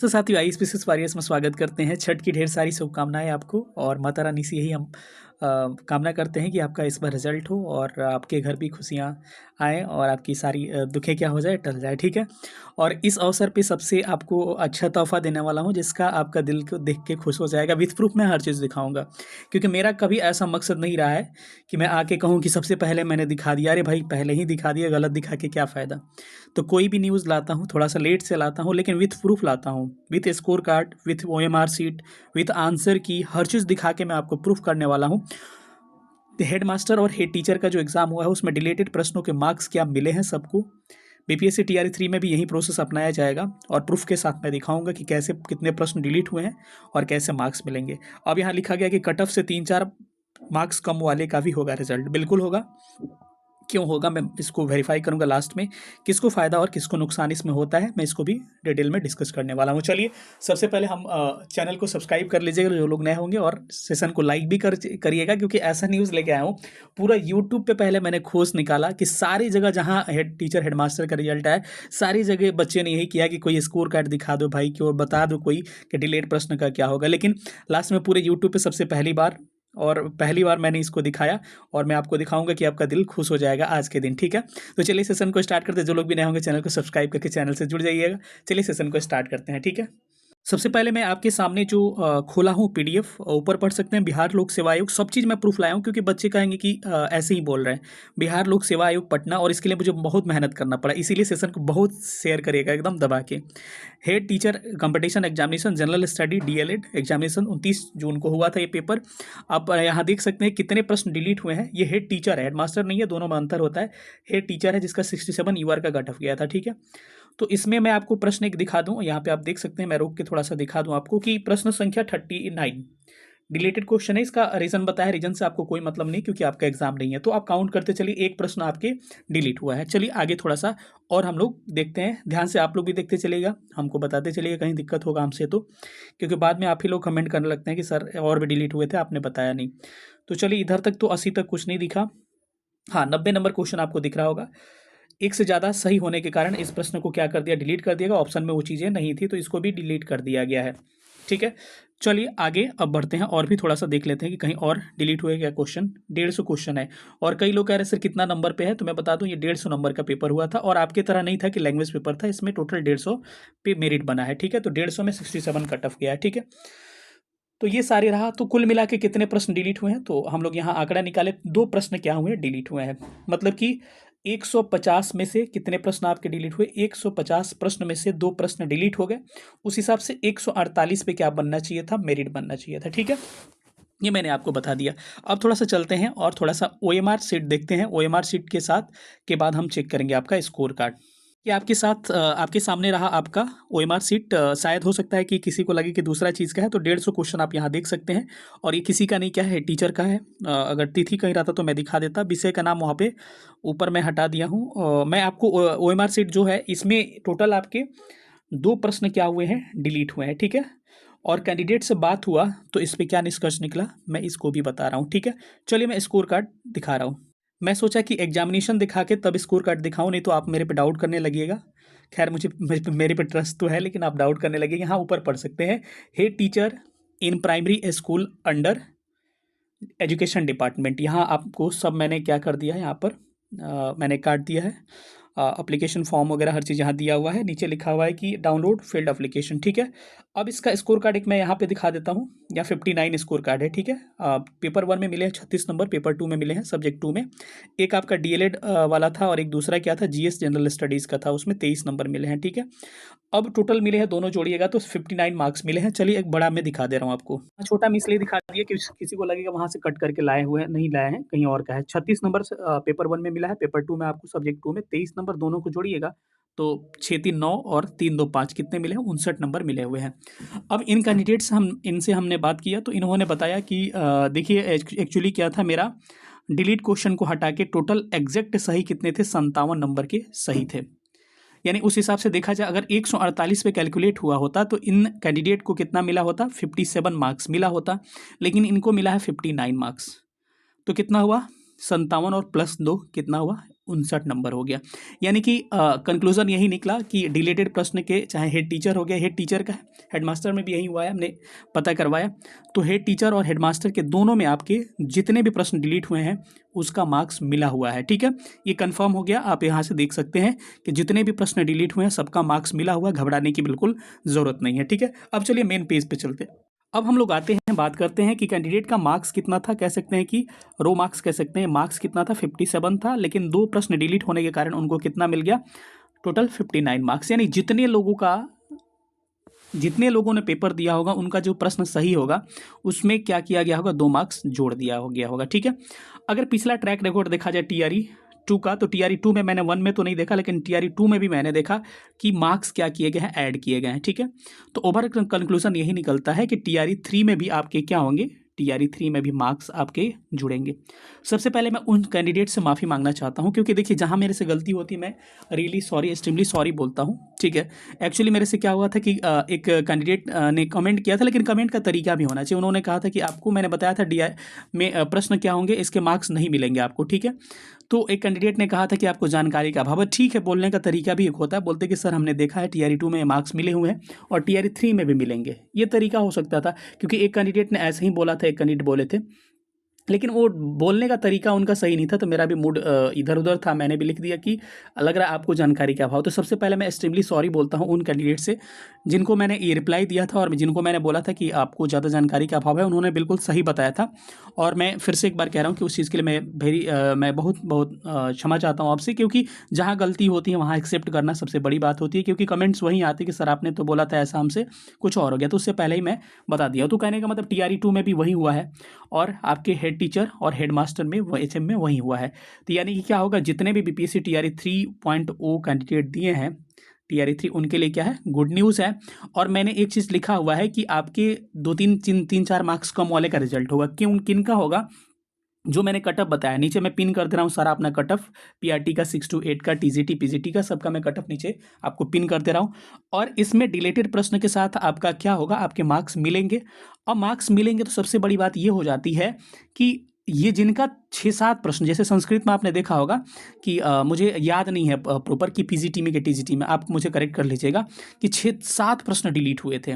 तो साथियों आइए स्पीसीज वॉरियर्स में स्वागत करते हैं। छठ की ढेर सारी शुभकामनाएं आपको और माता रानी से यही हम कामना करते हैं कि आपका इस बार रिजल्ट हो और आपके घर भी खुशियां आए और आपकी सारी दुखें क्या हो जाए, टल जाए। ठीक है। और इस अवसर पे सबसे आपको अच्छा तोहफा देने वाला हूं जिसका आपका दिल को देख के खुश हो जाएगा। विथ प्रूफ मैं हर चीज़ दिखाऊंगा, क्योंकि मेरा कभी ऐसा मकसद नहीं रहा है कि मैं आके कहूँ कि सबसे पहले मैंने दिखा दिया। अरे भाई, पहले ही दिखा दिया, गलत दिखा के क्या फ़ायदा। तो कोई भी न्यूज़ लाता हूँ थोड़ा सा लेट से लाता हूँ, लेकिन विथ प्रूफ लाता हूँ, with score card, with OMR seat, with answer की, हर चीज़ दिखा के मैं आपको प्रूफ करने वाला हूँ। हेड मास्टर और हेड टीचर का जो एग्ज़ाम हुआ है उसमें डिलेटेड प्रश्नों के मार्क्स क्या मिले हैं सबको। BPSC TR3 में भी यही प्रोसेस अपनाया जाएगा और प्रूफ के साथ मैं दिखाऊंगा कि कैसे कितने प्रश्न डिलीट हुए हैं और कैसे मार्क्स मिलेंगे। अब यहाँ लिखा गया कि कट ऑफ से 3-4 मार्क्स कम वाले का भी होगा रिजल्ट। बिल्कुल होगा। क्यों होगा, मैं इसको वेरीफाई करूंगा लास्ट में, किसको फ़ायदा और किसको नुकसान इसमें होता है, मैं इसको भी डिटेल में डिस्कस करने वाला हूं। चलिए सबसे पहले हम चैनल को सब्सक्राइब कर लीजिएगा जो लोग नए होंगे, और सेशन को लाइक भी करिएगा, क्योंकि ऐसा न्यूज़ लेके आया हूँ। पूरा यूट्यूब पे पहले मैंने खोज निकाला कि सारी जगह जहाँ हेड टीचर हेड मास्टर का रिजल्ट आया, सारी जगह बच्चे ने यही किया कि कोई स्कोर कार्ड दिखा दो भाई, कि और बता दो कोई कि डिलेट प्रश्न का क्या होगा। लेकिन लास्ट में पूरे यूट्यूब पे सबसे पहली बार मैंने इसको दिखाया, और मैं आपको दिखाऊंगा कि आपका दिल खुश हो जाएगा आज के दिन। ठीक है। तो चलिए सेशन को स्टार्ट करते हैं। जो लोग भी नए होंगे चैनल को सब्सक्राइब करके चैनल से जुड़ जाइएगा। चलिए सेशन को स्टार्ट करते हैं। ठीक है। सबसे पहले मैं आपके सामने जो खोला हूँ PDF, ऊपर पढ़ सकते हैं बिहार लोक सेवा आयोग। सब चीज़ मैं प्रूफ लाया हूँ, क्योंकि बच्चे कहेंगे कि ऐसे ही बोल रहे हैं। बिहार लोक सेवा आयोग पटना, और इसके लिए मुझे बहुत मेहनत करना पड़ा, इसीलिए सेशन को बहुत शेयर करिएगा एकदम दबा के। Head teacher competition examination general study DLED examination 29 जून को हुआ था ये पेपर। आप यहाँ देख सकते हैं कितने प्रश्न डिलीट हुए हैं। ये हेड टीचर है, हेड मास्टर नहीं है, दोनों में अंतर होता है। हेड टीचर है जिसका 67 UR का कट ऑफ गया था। ठीक है। तो इसमें मैं आपको प्रश्न एक दिखा दूं, यहाँ पे आप देख सकते हैं, मैं रोक के थोड़ा सा दिखा दूं आपको कि प्रश्न संख्या 39 डिलेटेड क्वेश्चन है। इसका रीजन बताया, रीजन से आपको कोई मतलब नहीं, क्योंकि आपका एग्जाम नहीं है। तो आप काउंट करते चलिए, एक प्रश्न आपके डिलीट हुआ है। चलिए आगे थोड़ा सा और हम लोग देखते हैं, ध्यान से आप लोग भी देखते चलिएगा, हमको बताते चलिएगा कहीं दिक्कत होगा हमसे तो, क्योंकि बाद में आप ही लोग कमेंट करने लगते हैं कि सर और भी डिलीट हुए थे, आपने बताया नहीं। तो चलिए इधर तक तो 80 तक कुछ नहीं दिखा। हाँ, 90 नंबर क्वेश्चन आपको दिख रहा होगा। एक से ज़्यादा सही होने के कारण इस प्रश्न को क्या कर दिया, डिलीट कर दिया। ऑप्शन में वो चीज़ें नहीं थी, तो इसको भी डिलीट कर दिया गया है। ठीक है। चलिए आगे अब बढ़ते हैं और भी थोड़ा सा देख लेते हैं कि कहीं और डिलीट हुए क्या क्वेश्चन। 150 क्वेश्चन है, और कई लोग कह रहे हैं सर कितना नंबर पे है, तो मैं बता दूं ये 150 नंबर का पेपर हुआ था, और आपके तरह नहीं था कि लैंग्वेज पेपर था। इसमें टोटल 150 पे मेरिट बना है। ठीक है। तो 150 में 67 कट ऑफ गया है। ठीक है। तो ये सारे रहा। तो कुल मिला के कितने प्रश्न डिलीट हुए हैं, तो हम लोग यहाँ आंकड़ा निकाले। 2 प्रश्न क्या हुए हैं, डिलीट हुए हैं। मतलब कि 150 में से कितने प्रश्न आपके डिलीट हुए, 150 प्रश्न में से 2 प्रश्न डिलीट हो गए। उस हिसाब से 148 पे क्या बनना चाहिए था, मेरिट बनना चाहिए था। ठीक है। ये मैंने आपको बता दिया। अब थोड़ा सा चलते हैं और थोड़ा सा OMR सीट देखते हैं। OMR सीट के साथ के बाद हम चेक करेंगे आपका स्कोर कार्ड। ये आपके साथ आपके सामने रहा आपका OMR सीट। शायद हो सकता है कि किसी को लगे कि दूसरा चीज़ का है, तो 150 क्वेश्चन आप यहाँ देख सकते हैं, और ये किसी का नहीं, क्या है, टीचर का है। अगर तिथि कहीं रहता तो मैं दिखा देता, विषय का नाम वहाँ पे ऊपर मैं हटा दिया हूँ। मैं आपको OMR सीट जो है इसमें टोटल आपके 2 प्रश्न क्या हुए हैं, डिलीट हुए हैं। ठीक है। और कैंडिडेट से बात हुआ तो इस पर क्या निष्कर्ष निकला, मैं इसको भी बता रहा हूँ। ठीक है। चलिए मैं स्कोर कार्ड दिखा रहा हूँ। मैं सोचा कि एग्जामिनेशन दिखा के तब स्कोर कार्ड दिखाऊं, नहीं तो आप मेरे पे डाउट करने लगिएगा। खैर मेरे पे ट्रस्ट तो है, लेकिन आप डाउट करने लगे। यहाँ ऊपर पढ़ सकते हैं, head teacher in primary school under education department. यहाँ आपको सब मैंने क्या कर दिया है, यहाँ पर मैंने काट दिया है। एप्लीकेशन फॉर्म वगैरह हर चीज़ यहाँ दिया हुआ है। नीचे लिखा हुआ है कि डाउनलोड फील्ड एप्लीकेशन। ठीक है। अब इसका स्कोर कार्ड एक मैं यहाँ पे दिखा देता हूँ। या 59 स्कोर कार्ड है। ठीक है। पेपर 1 में मिले हैं 36 नंबर, पेपर 2 में मिले हैं सब्जेक्ट 2 में। एक आपका DLED वाला था, और एक दूसरा क्या था, GS जनरल स्टडीज़ का था, उसमें 23 नंबर मिले हैं। ठीक है। अब टोटल मिले हैं, दोनों जोड़िएगा तो 59 मार्क्स मिले हैं। चलिए एक बड़ा मैं दिखा दे रहा हूँ आपको। छोटा मैं इसलिए दिखा दिया कि किसी को लगेगा वहाँ से कट करके लाए हुए हैं, नहीं लाए हैं, कहीं और का है। 36 नंबर से पेपर 1 में मिला है, पेपर 2 में आपको सब्जेक्ट 2 में 23 नंबर, दोनों को जोड़िएगा तो 6 3 9 और 3 2 5 कितने मिले हैं, 59 नंबर मिले हुए हैं। अब इन कैंडिडेट्स इनसे हमने बात किया, तो इन्होंने बताया कि देखिए एक्चुअली क्या था, मेरा डिलीट क्वेश्चन को हटा के टोटल एग्जैक्ट सही कितने थे, 57 नंबर के सही थे। यानी उस हिसाब से देखा जाए, अगर 148 पे कैलकुलेट हुआ होता तो इन कैंडिडेट को कितना मिला होता, 57 मार्क्स मिला होता, लेकिन इनको मिला है 59 मार्क्स। तो कितना हुआ, 57 और +2 कितना हुआ, 59 नंबर हो गया। यानी कि कंक्लूज़न यही निकला कि डिलीटेड प्रश्न के चाहे हेड टीचर हो गया, हेड टीचर का है, हेडमास्टर में भी यही हुआ है, हमने पता करवाया। तो हेड टीचर और हेडमास्टर के दोनों में आपके जितने भी प्रश्न डिलीट हुए हैं उसका मार्क्स मिला हुआ है, ठीक है। ये कंफर्म हो गया, आप यहाँ से देख सकते हैं कि जितने भी प्रश्न डिलीट हुए हैं सबका मार्क्स मिला हुआ है, घबराने की बिल्कुल ज़रूरत नहीं है, ठीक है। अब चलिए मेन पेज पे चलते हैं। अब हम लोग आते हैं, बात करते हैं कि कैंडिडेट का मार्क्स कितना था, कह सकते हैं कि रो मार्क्स कह सकते हैं। मार्क्स कितना था, 57 था, लेकिन 2 प्रश्न डिलीट होने के कारण उनको कितना मिल गया, टोटल 59 मार्क्स। यानी जितने लोगों ने पेपर दिया होगा उनका जो प्रश्न सही होगा उसमें क्या किया गया होगा, 2 मार्क्स जोड़ दिया हो गया होगा, ठीक है। अगर पिछला ट्रैक रिकॉर्ड देखा जाए टीआरई 2 का, तो टीआरई 2 में मैंने 1 में तो नहीं देखा, लेकिन टीआरई 2 में भी मैंने देखा कि मार्क्स क्या किए गए हैं, ऐड किए गए हैं, ठीक है। तो ओवर कंक्लूजन यही निकलता है कि टीआरई 3 में भी आपके क्या होंगे, टीआरई 3 में भी मार्क्स आपके जुड़ेंगे। सबसे पहले मैं उन कैंडिडेट से माफ़ी मांगना चाहता हूं, क्योंकि देखिए जहां मेरे से गलती होती मैं रियली सॉरी, एक्सट्रीमली सॉरी बोलता हूं, ठीक है। एक्चुअली मेरे से क्या हुआ था कि एक कैंडिडेट ने कमेंट किया था, लेकिन कमेंट का तरीका भी होना चाहिए। उन्होंने कहा था कि आपको मैंने बताया था डी में प्रश्न क्या होंगे, इसके मार्क्स नहीं मिलेंगे आपको, ठीक है। तो एक कैंडिडेट ने कहा था कि आपको जानकारी का अभाव है, ठीक है। बोलने का तरीका भी एक होता है, बोलते कि सर हमने देखा है टीआरई 2 में मार्क्स मिले हुए हैं और टीआरई 3 में भी मिलेंगे, ये तरीका हो सकता था। क्योंकि एक कैंडिडेट ने ऐसे ही बोला था, एक कैंडिडेट बोले थे, लेकिन वो बोलने का तरीका उनका सही नहीं था, तो मेरा भी मूड इधर उधर था, मैंने भी लिख दिया कि लग रहा है आपको जानकारी का अभाव। तो सबसे पहले मैं एक्सट्रीमली सॉरी बोलता हूँ उन कैंडिडेट से जिनको मैंने ये रिप्लाई दिया था और जिनको मैंने बोला था कि आपको ज़्यादा जानकारी का अभाव है, उन्होंने बिल्कुल सही बताया था। और मैं फिर से एक बार कह रहा हूँ कि उस चीज़ के लिए मैं बहुत बहुत क्षमा चाहता हूँ आपसे, क्योंकि जहाँ गलती होती है वहाँ एक्सेप्ट करना सबसे बड़ी बात होती है। क्योंकि कमेंट्स वहीं आते कि सर आपने तो बोला था ऐसा, हमसे कुछ और हो गया, तो उससे पहले ही मैं बता दिया। तो कहने का मतलब टीआरई 2 में भी वही हुआ है और आपके हेड टीचर और हेडमास्टर में एचएम में वही हुआ है। तो यानी कि क्या होगा, जितने भी बीपीएससी टीआरई 3.0 कैंडिडेट दिए हैं टीआरई 3, उनके लिए क्या है, गुड न्यूज़ है। और मैंने एक चीज़ लिखा हुआ है कि आपके 2-3-4 मार्क्स कम वाले का रिजल्ट होगा। क्यों, किन का होगा, जो मैंने कटअप बताया, नीचे मैं पिन कर दे रहा हूँ सारा अपना कटअप, पीआरटी का 6 to 8 का, टीजीटी पीजीटी का, सबका मैं कटअप नीचे आपको पिन कर दे रहा हूँ। और इसमें डिलेटेड प्रश्न के साथ आपका क्या होगा, आपके मार्क्स मिलेंगे। अब मार्क्स मिलेंगे तो सबसे बड़ी बात ये हो जाती है कि ये जिनका 6-7 प्रश्न, जैसे संस्कृत में आपने देखा होगा कि मुझे याद नहीं है प्रॉपर कि पीजीटी में कि टीजीटी में, आप मुझे करेक्ट कर लीजिएगा, कि 6-7 प्रश्न डिलीट हुए थे।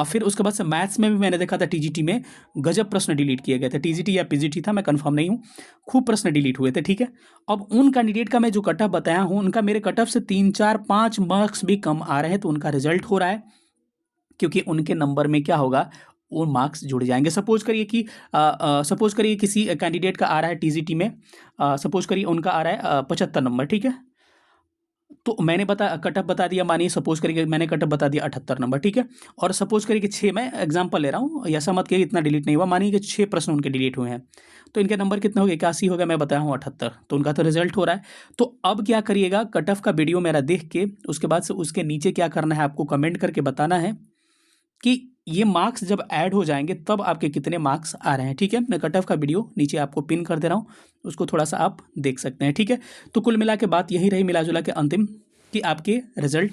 फिर उसके बाद से मैथ्स में भी मैंने देखा था टीजीटी में गजब प्रश्न डिलीट किए गए थे, टीजीटी या पीजीटी था मैं कंफर्म नहीं हूँ, खूब प्रश्न डिलीट हुए थे, ठीक है। अब उन कैंडिडेट का मैं जो कटअप बताया हूँ, उनका मेरे कटअप से 3-4-5 मार्क्स भी कम आ रहे हैं, तो उनका रिजल्ट हो रहा है, क्योंकि उनके नंबर में क्या होगा, वो मार्क्स जुड़ जाएंगे। सपोज करिए किसी कैंडिडेट का आ रहा है टीजीटी में, सपोज करिए उनका आ रहा है 75 नंबर, ठीक है। तो मैंने कटअप बता दिया, मानिए सपोज करिए मैंने कटअप बता दिया 78 नंबर, ठीक है। और सपोज करिए कि 6, मैं एग्जांपल ले रहा हूँ, ऐसा मत करिए इतना डिलीट नहीं हुआ, मानिए कि 6 प्रश्न उनके डिलीट हुए हैं, तो इनके नंबर कितने हो गए, 81 हो गया, मैं बताया हूँ 78, तो उनका तो रिजल्ट हो रहा है। तो अब क्या करिएगा, कटअप का वीडियो मेरा देख के उसके बाद से उसके नीचे क्या करना है, आपको कमेंट करके बताना है कि ये मार्क्स जब ऐड हो जाएंगे तब आपके कितने मार्क्स आ रहे हैं, ठीक है। मैं कट ऑफ का वीडियो नीचे आपको पिन कर दे रहा हूँ, उसको थोड़ा सा आप देख सकते हैं, ठीक है। तो कुल मिला के बात यही रही, मिला जुला के अंतिम, कि आपके रिजल्ट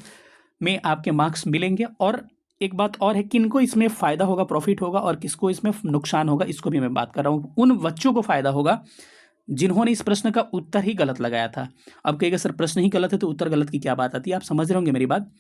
में आपके मार्क्स मिलेंगे। और एक बात और है, किनको इसमें फ़ायदा होगा, प्रॉफिट होगा, और किसको इसमें नुकसान होगा, इसको भी मैं बात कर रहा हूँ। उन बच्चों को फ़ायदा होगा जिन्होंने इस प्रश्न का उत्तर ही गलत लगाया था। अब कहेगा सर प्रश्न ही गलत है तो उत्तर गलत की क्या बात आती है, आप समझ रहे होंगे मेरी बात।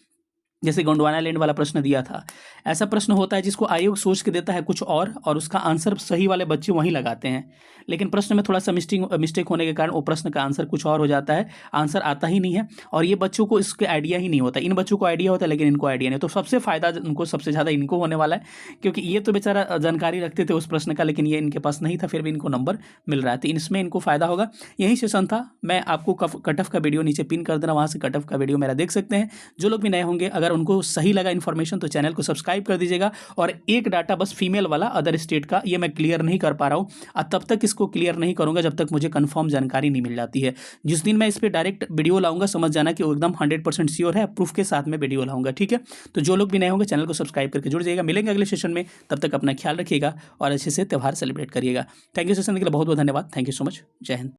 जैसे गोंडवाना लैंड वाला प्रश्न दिया था, ऐसा प्रश्न होता है जिसको आयोग सोच के देता है कुछ और उसका आंसर सही वाले बच्चे वहीं लगाते हैं, लेकिन प्रश्न में थोड़ा सा मिस्टेक होने के कारण वो प्रश्न का आंसर कुछ और हो जाता है, आंसर आता ही नहीं है, और ये बच्चों को इसके आइडिया ही नहीं होता। इन बच्चों को आइडिया होता है लेकिन इनको आइडिया नहीं, तो सबसे फायदा उनको सबसे ज़्यादा इनको होने वाला है, क्योंकि ये तो बेचारा जानकारी रखते थे उस प्रश्न का, लेकिन ये इनके पास नहीं था, फिर भी इनको नंबर मिल रहा है, तो इसमें इनको फायदा होगा। यही सेशन था, मैं आपको कट ऑफ का वीडियो नीचे पिन कर देना, वहाँ से कट ऑफ का वीडियो मेरा देख सकते हैं। जो लोग भी नए होंगे, अगर उनको सही लगा इन्फॉर्मेशन तो चैनल को सब्सक्राइब कर दीजिएगा। और एक डाटा बस फीमेल वाला अदर स्टेट का, ये मैं क्लियर नहीं कर पा रहा हूँ, तब तक इसको क्लियर नहीं करूँगा जब तक मुझे कंफर्म जानकारी नहीं मिल जाती है। जिस दिन मैं इस पर डायरेक्ट वीडियो लाऊंगा, समझ जाना कि वो एकदम 100% श्योर है, प्रूफ के साथ में वीडियो लाऊंगा, ठीक है। तो जो लोग भी नए होंगे चैनल को सब्सक्राइब करके जुड़ जाइएगा। मिलेंगे अगले सेशन में, तब तक अपना ख्याल रखिएगा और अच्छे से त्यौहार सेलिब्रेट करिएगा। थैंक यू सेशन के लिए बहुत बहुत धन्यवाद। Thank you so much. जय हिंद।